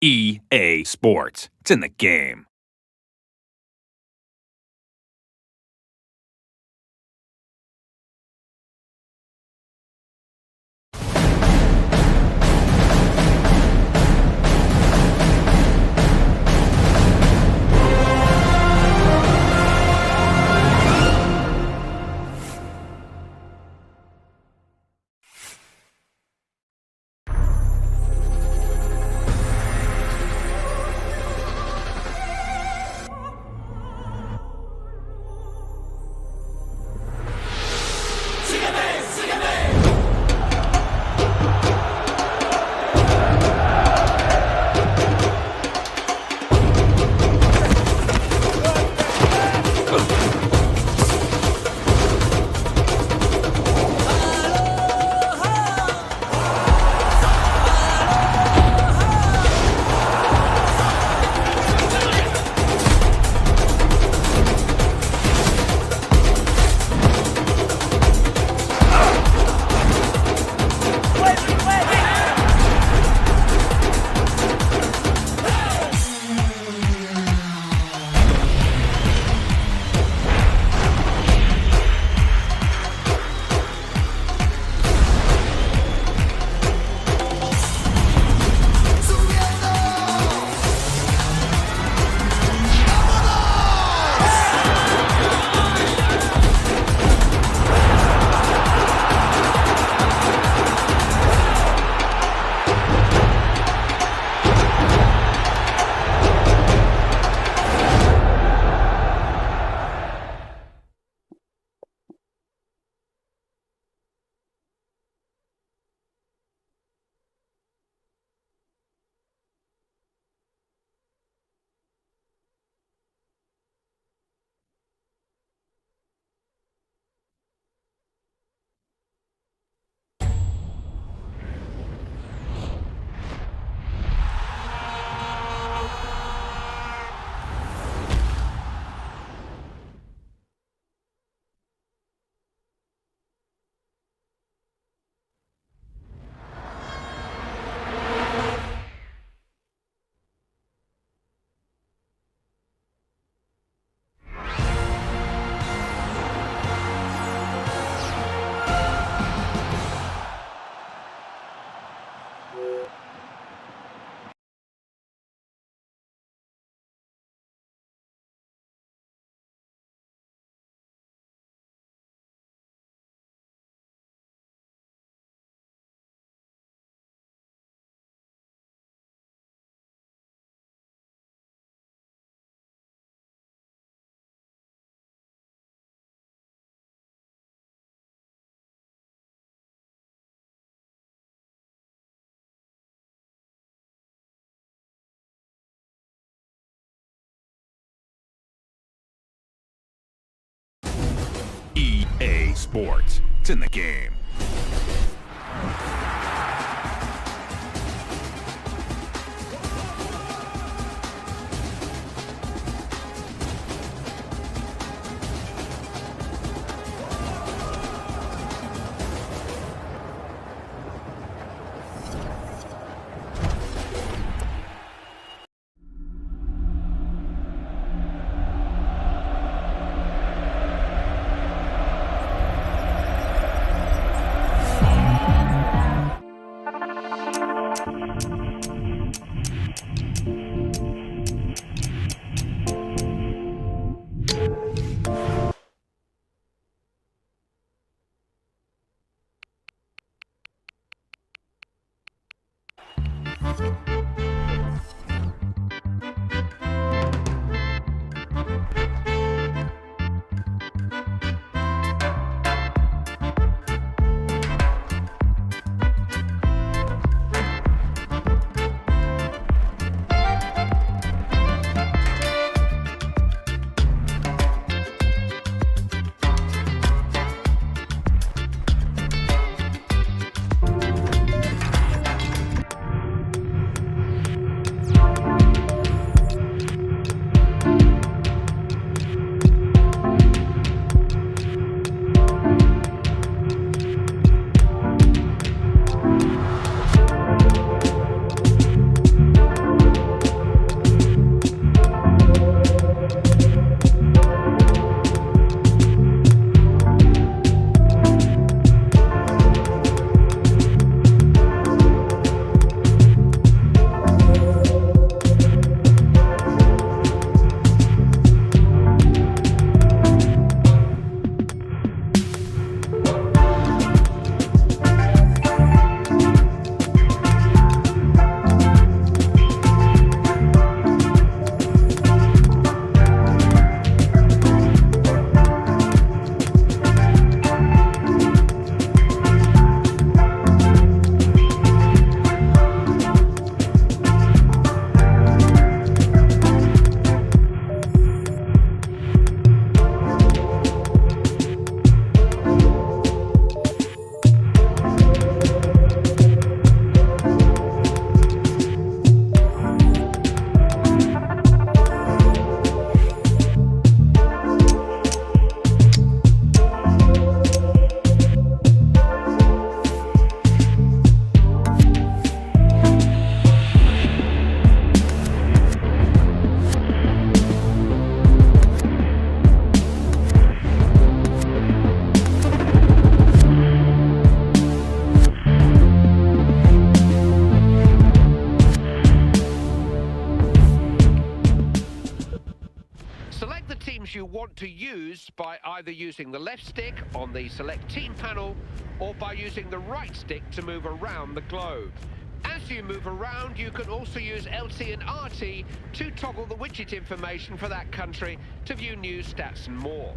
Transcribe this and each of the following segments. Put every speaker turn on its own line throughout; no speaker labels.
EA Sports. It's in the game. EA Sports. It's in the game.
to use by either using the left stick on the Select Team panel or by using the right stick to move around the globe. As you move around, you can also use LT and RT to toggle the widget information for that country to view news, stats and more.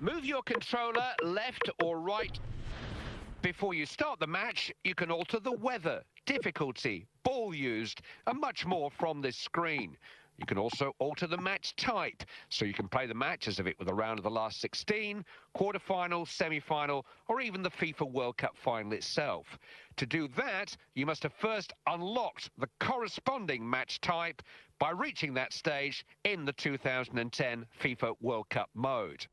Move your controller left or right. Before you start the match, you can alter the weather, difficulty, ball used, and much more from this screen. You can also alter the match type, so you can play the match as if it were the round of the last 16, quarter-final, semi-final, or even the FIFA World Cup final itself. To do that, you must have first unlocked the corresponding match type by reaching that stage in the 2010 FIFA World Cup mode.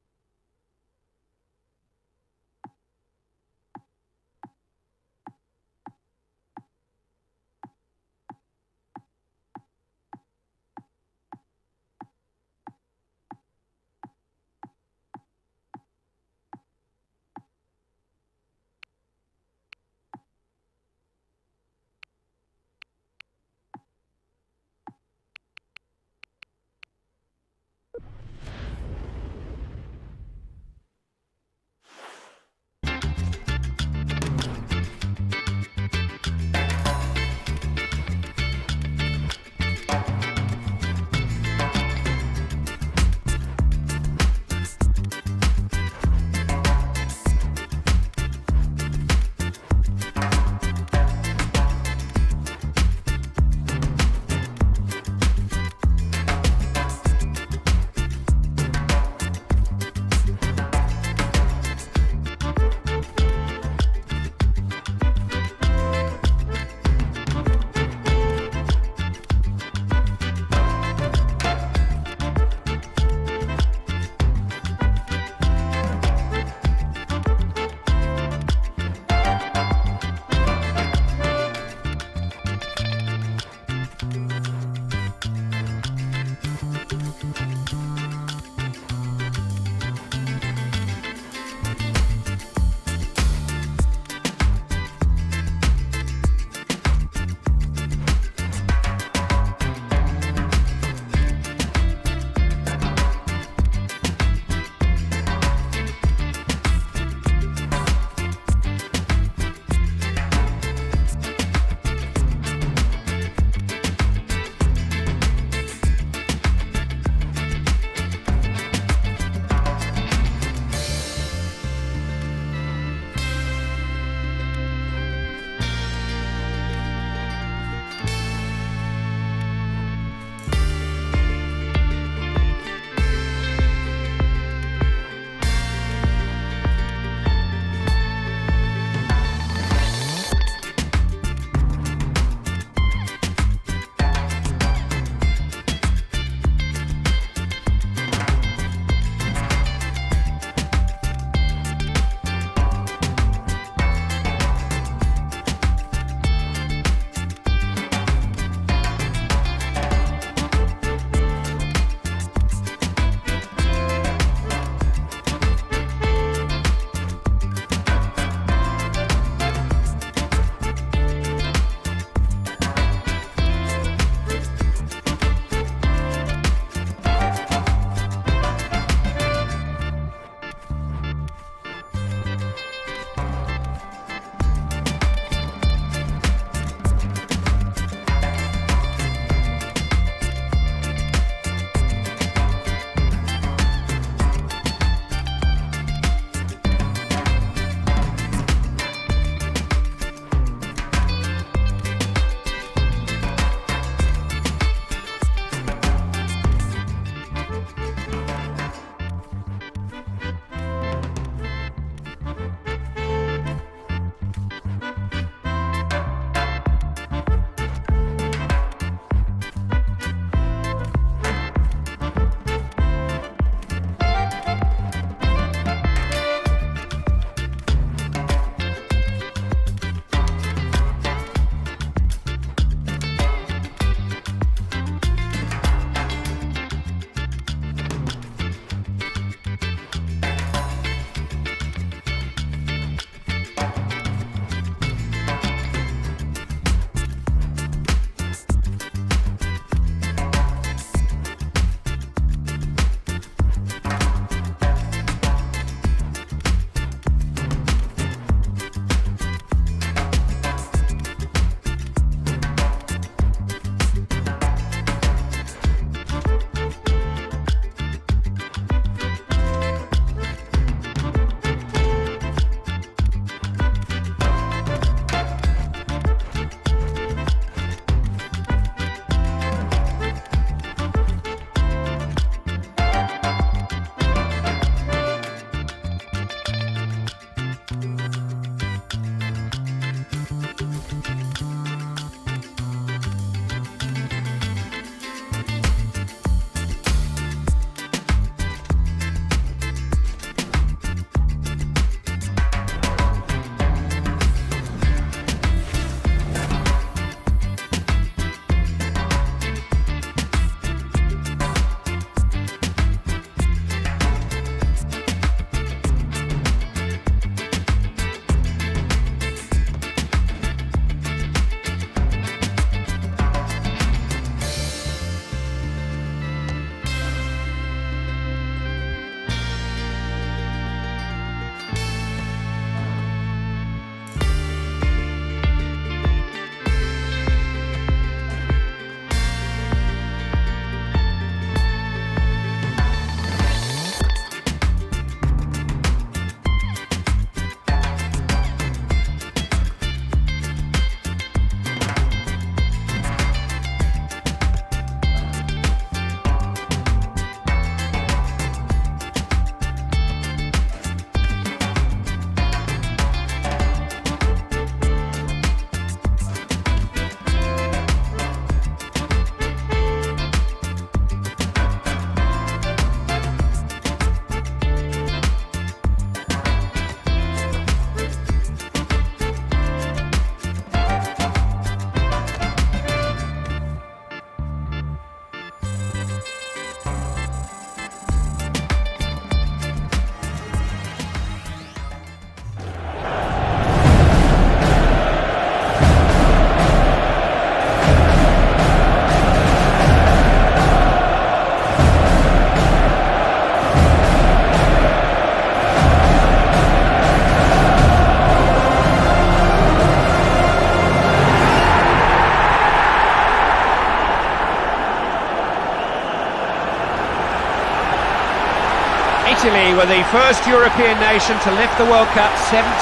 Italy were the first European nation to lift the World Cup 72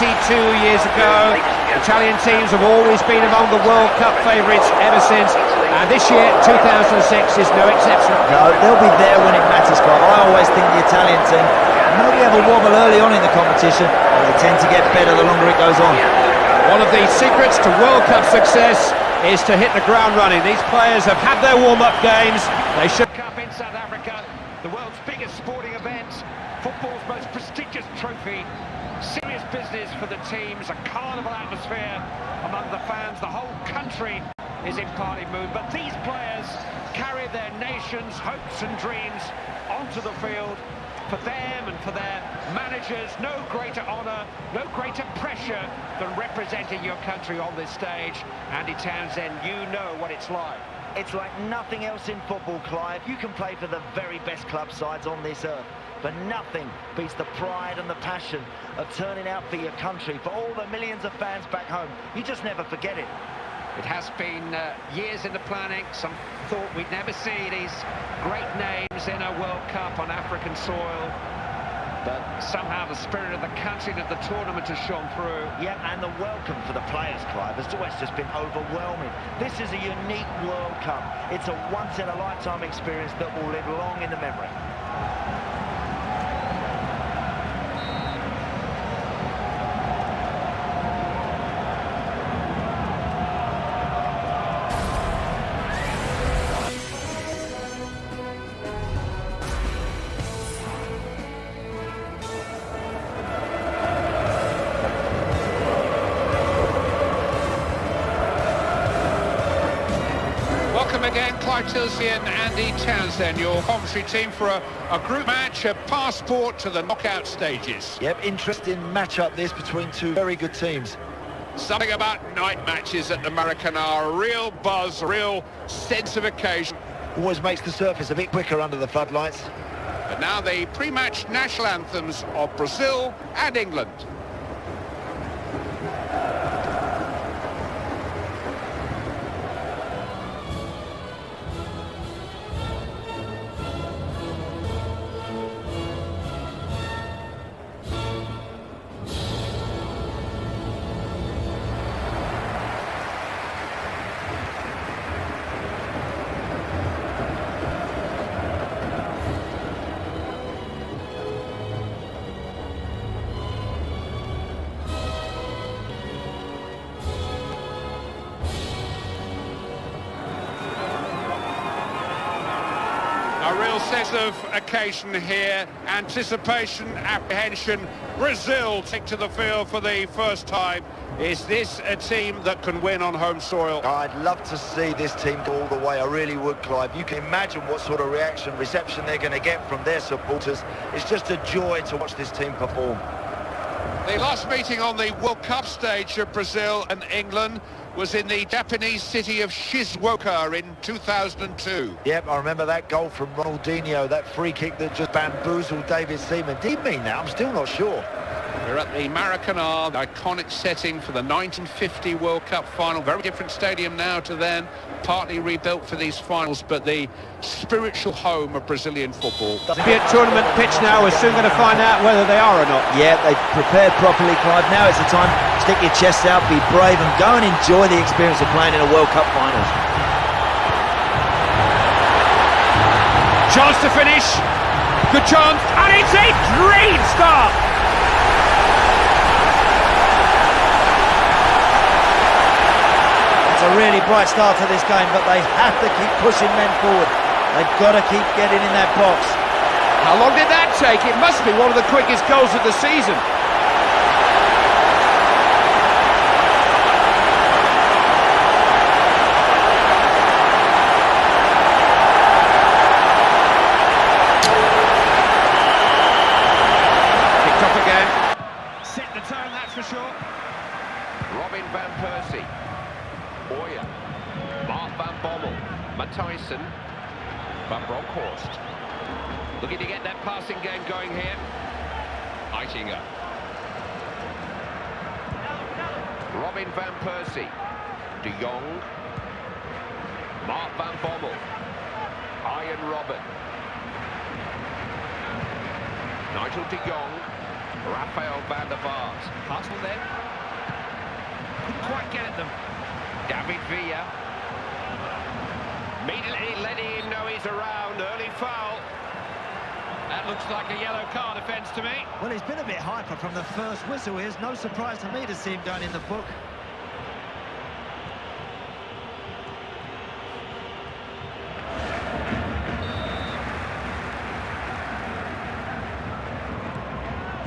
years ago. Italian teams have always been among the World Cup favourites ever since, and this year, 2006, is no exception.
No, they'll be there when it matters, Clive. I always think the Italian team maybe have a wobble early on in the competition, but they tend to get better the longer it goes on.
One of the secrets to World Cup success is to hit the ground running. These players have had their warm-up games. They should...
Cup in South Africa, the world's biggest sporting event, football's most prestigious trophy. Serious business for the teams, a carnival atmosphere among the fans. The whole country is in party mood, but these players carry their nation's hopes and dreams onto the field. For them and for their managers, no greater honour, no greater pressure than representing your country on this stage. Andy Townsend, you know what it's like.
It's like nothing else in football, Clive. You can play for the very best club sides on this earth, but nothing beats the pride and the passion of turning out for your country, for all the millions of fans back home. You just never forget it.
It has been years in the planning. Some thought we'd never see these great names in a World Cup on African soil. But somehow the spirit of the country and of the tournament has shone through.
Yeah, and the welcome for the players, Clive, has always just been overwhelming. This is a unique World Cup. It's a once-in-a-lifetime experience that will live long in the memory.
Welcome again, Clive Tilsey and Andy Townsend, your commentary team for a group match, a passport to the knockout stages.
Yep, interesting match-up this between two very good teams.
Something about night matches at the Maracanã, a real buzz, a real sense of occasion.
Always makes the surface a bit quicker under the floodlights.
And now the pre-match national anthems of Brazil and England. A real sense of occasion here, anticipation, apprehension. Brazil take to the field for the first time. Is this a team that can win on home soil?
I'd love to see this team go all the way, I really would, Clive. You can imagine what sort of reception they're going to get from their supporters. It's just a joy to watch this team perform.
The last meeting on the World Cup stage of Brazil and England was in the Japanese city of Shizuoka in 2002.
Yep, I remember that goal from Ronaldinho, that free kick that just bamboozled David Seaman. Did he mean that? I'm still not sure.
We're at the Maracanã, the iconic setting for the 1950 World Cup final. Very different stadium now to then, partly rebuilt for these finals, but the spiritual home of Brazilian football.
Be a tournament pitch now. We're soon going to find out whether they are or not.
Yeah, they've prepared properly, Clive. Now it's the time to stick your chest out, be brave and go and enjoy the experience of playing in a World Cup finals.
Chance to finish. Good chance. And it's a great start.
It's a really bright start to this game, but they have to keep pushing men forward. They've got to keep getting in that box.
How long did that take? It must be one of the quickest goals of the season. Picked up again. Set the tone, that's for sure.
Robin van Persie. Oya. Mark van Bommel. Matthijssen. Van Bronckhorst. Looking to get that passing game going here. Eichinger. Robin van Persie. De Jong. Mark van Bommel. Ian Robben. Nigel de Jong, Rafael van der Vaart. Pass on them. Couldn't quite get at them. David Villa. Immediately letting him know he's around. Early foul. That looks like a yellow card offence to me.
Well, he's been a bit hyper from the first whistle. It's no surprise to me to see him going in the book.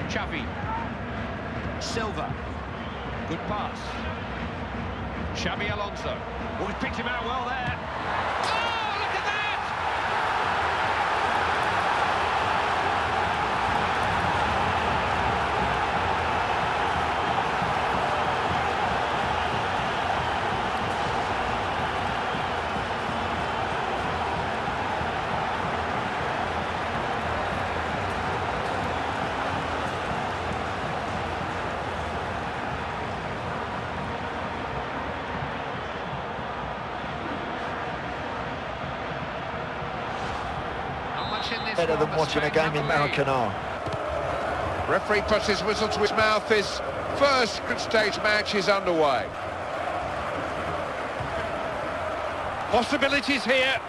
Xavi. Silva. Good pass. Xavi Alonso. Oh, he's picked him out well there. Oh, look at that!
Better than watching a game in Maracanã.
Referee puts his whistle to his mouth. His first group stage match is underway. Possibilities here.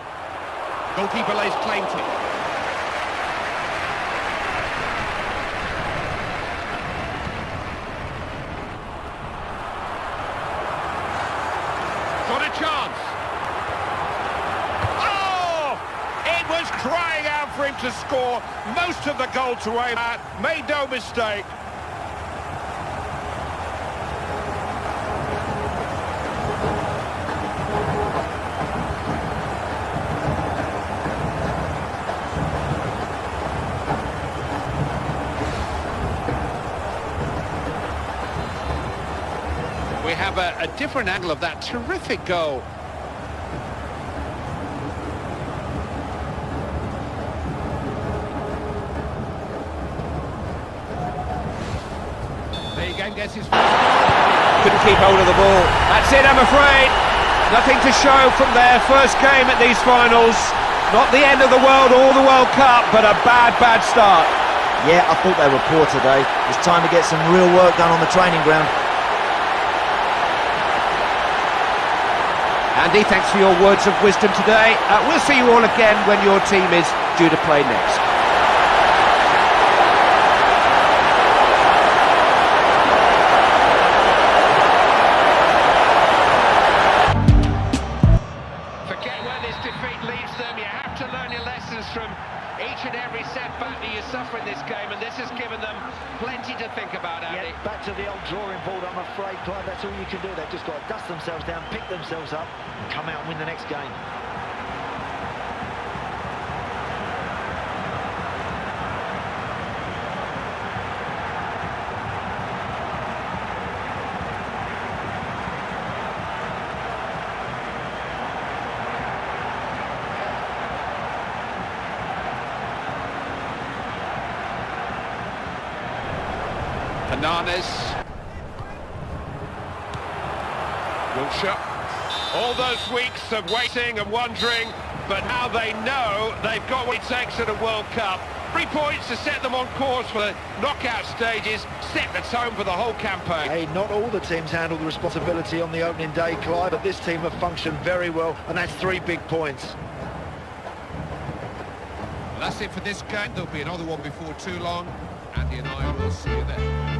Goalkeeper lays claim to it. Got a chance. Was crying out for him to score. Most of the goal to aim at. Made no mistake. We have a different angle of that terrific goal. Gets his
Couldn't keep hold of the ball. That's it, I'm afraid. Nothing to show from their first game at these finals. Not the end of the world or the World Cup, but a bad start.
Yeah, I thought they were poor today. It's time to get some real work done on the training ground.
Andy, thanks for your words of wisdom today. We'll see you all again when your team is due to play next.
From each and every setback that you suffer in this game, and this has given them plenty to think about, Andy.
Yeah, back to the old drawing board, I'm afraid, Clive. That's all you can do. They've just got to dust themselves down, pick themselves up, and come out and win the next game.
Hernandez. Wilshere. All those weeks of waiting and wondering, but now they know they've got what it takes at a World Cup. 3 points to set them on course for the knockout stages, set the tone for the whole campaign.
Hey, not all the teams handle the responsibility on the opening day, Clive, but this team have functioned very well, and that's 3 big points.
Well, that's it for this game. There'll be another one before too long. Andy and I will see you then.